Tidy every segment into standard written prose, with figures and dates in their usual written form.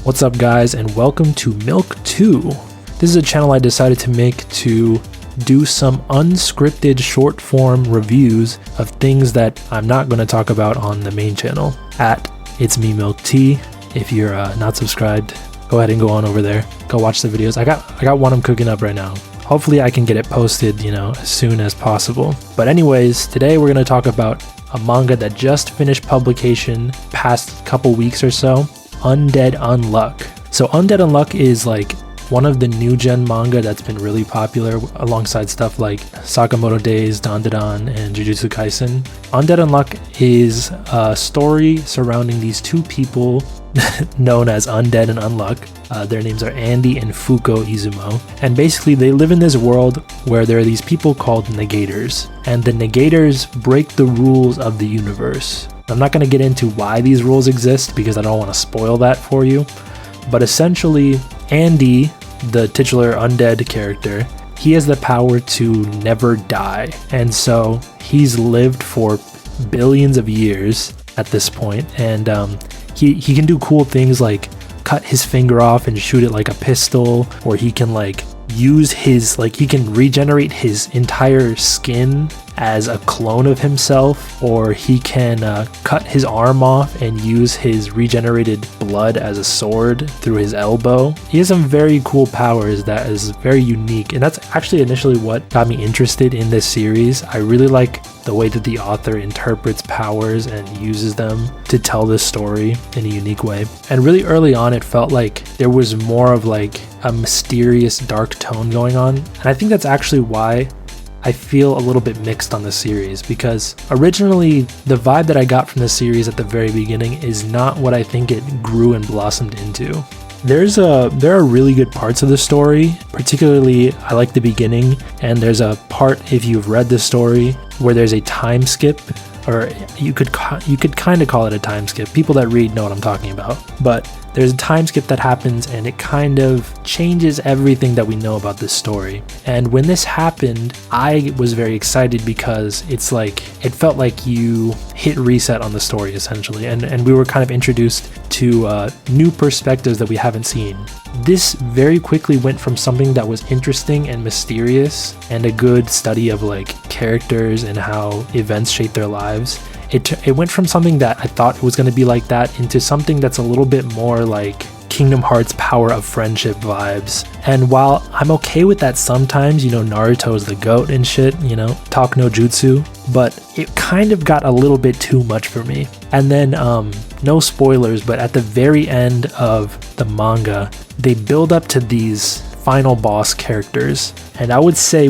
What's up guys, and welcome to Milk 2. This is a channel I decided to make to do some unscripted short form reviews of things that I'm not going to talk about on the main channel at It's Me Milk T. If you're not subscribed, go ahead and go on over there. Go watch the videos. I got one I'm cooking up right now. Hopefully I can get it posted, as soon as possible. But anyways, today we're going to talk about a manga that just finished publication past couple weeks or so. Undead Unluck. So Undead Unluck is like one of the new gen manga that's been really popular alongside stuff like Sakamoto Days, Dandadan, and Jujutsu Kaisen. Undead Unluck is a story surrounding these two people known as Undead and Unluck. Their names are Andy and Fuko Izumo. And basically they live in this world where there are these people called negators. And the negators break the rules of the universe. I'm not going to get into why these rules exist because I don't want to spoil that for you. But essentially, Andy, the titular undead character, he has the power to never die. And so he's lived for billions of years at this point. And he can do cool things like cut his finger off and shoot it like a pistol, or he can use his he can regenerate his entire skin as a clone of himself, or he can cut his arm off and use his regenerated blood as a sword through his elbow. He has some very cool powers that is very unique, and that's actually initially what got me interested in this series. I really like the way that the author interprets powers and uses them to tell this story in a unique way. And really early on it felt like there was more of a mysterious dark tone going on, and I think that's actually why I feel a little bit mixed on the series, because originally the vibe that I got from the series at the very beginning is not what I think it grew and blossomed into. There are really good parts of the story, particularly I like the beginning, and there's a part, if you've read the story, where there's a time skip, or you could kind of call it a time skip. People that read know what I'm talking about. But there's a time skip that happens and it kind of changes everything that we know about this story. And when this happened, I was very excited because it felt like you hit reset on the story essentially. And we were kind of introduced to new perspectives that we haven't seen. This very quickly went from something that was interesting and mysterious and a good study of characters and how events shape their lives. It went from something that I thought was going to be like that into something that's a little bit more like Kingdom Hearts Power of Friendship vibes. And while I'm okay with that sometimes, Naruto is the GOAT and shit, talk no jutsu, but it kind of got a little bit too much for me. And then, no spoilers, but at the very end of the manga, they build up to these final boss characters. And I would say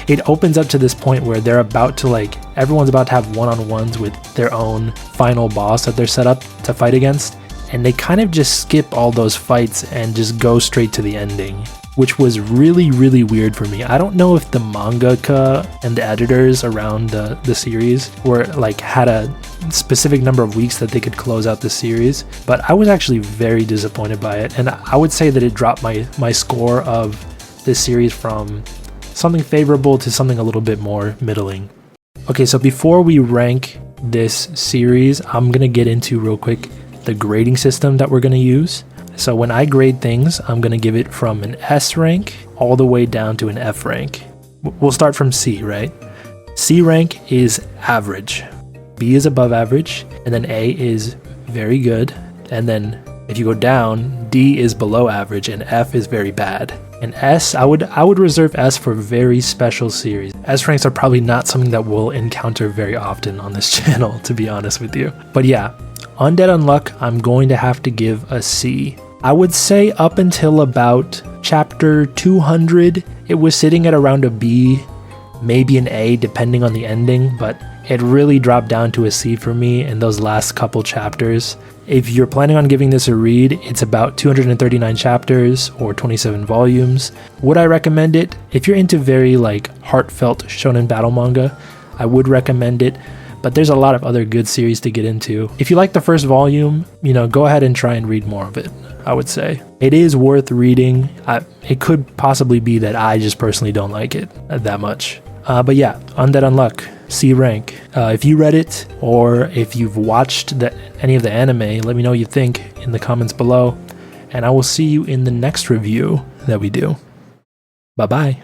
it opens up to this point where they're about to everyone's about to have one-on-ones with their own final boss that they're set up to fight against, and they kind of just skip all those fights and just go straight to the ending, which was really, really weird for me. I don't know if the mangaka and the editors around the series were had a specific number of weeks that they could close out the series, but I was actually very disappointed by it, and I would say that it dropped my score of this series from something favorable to something a little bit more middling. Okay, so before we rank this series, I'm gonna get into real quick the grading system that we're gonna use. So when I grade things, I'm gonna give it from an S rank all the way down to an F rank. We'll start from C, right? C rank is average, B is above average, and then A is very good, and then if you go down, D is below average, and F is very bad. And S, I would reserve S for very special series. S ranks are probably not something that we'll encounter very often on this channel, to be honest with you. But yeah, Undead Unluck, I'm going to have to give a C. I would say up until about chapter 200, it was sitting at around a B, maybe an A, depending on the ending, but it really dropped down to a C for me in those last couple chapters. If you're planning on giving this a read, it's about 239 chapters or 27 volumes. Would I recommend it? If you're into very heartfelt shonen battle manga, I would recommend it, but there's a lot of other good series to get into. If you like the first volume, go ahead and try and read more of it, I would say. It is worth reading. It could possibly be that I just personally don't like it that much. But yeah, Undead Unluck. C rank. If you read it, or if you've watched any of the anime, let me know what you think in the comments below, and I will see you in the next review that we do. Bye bye.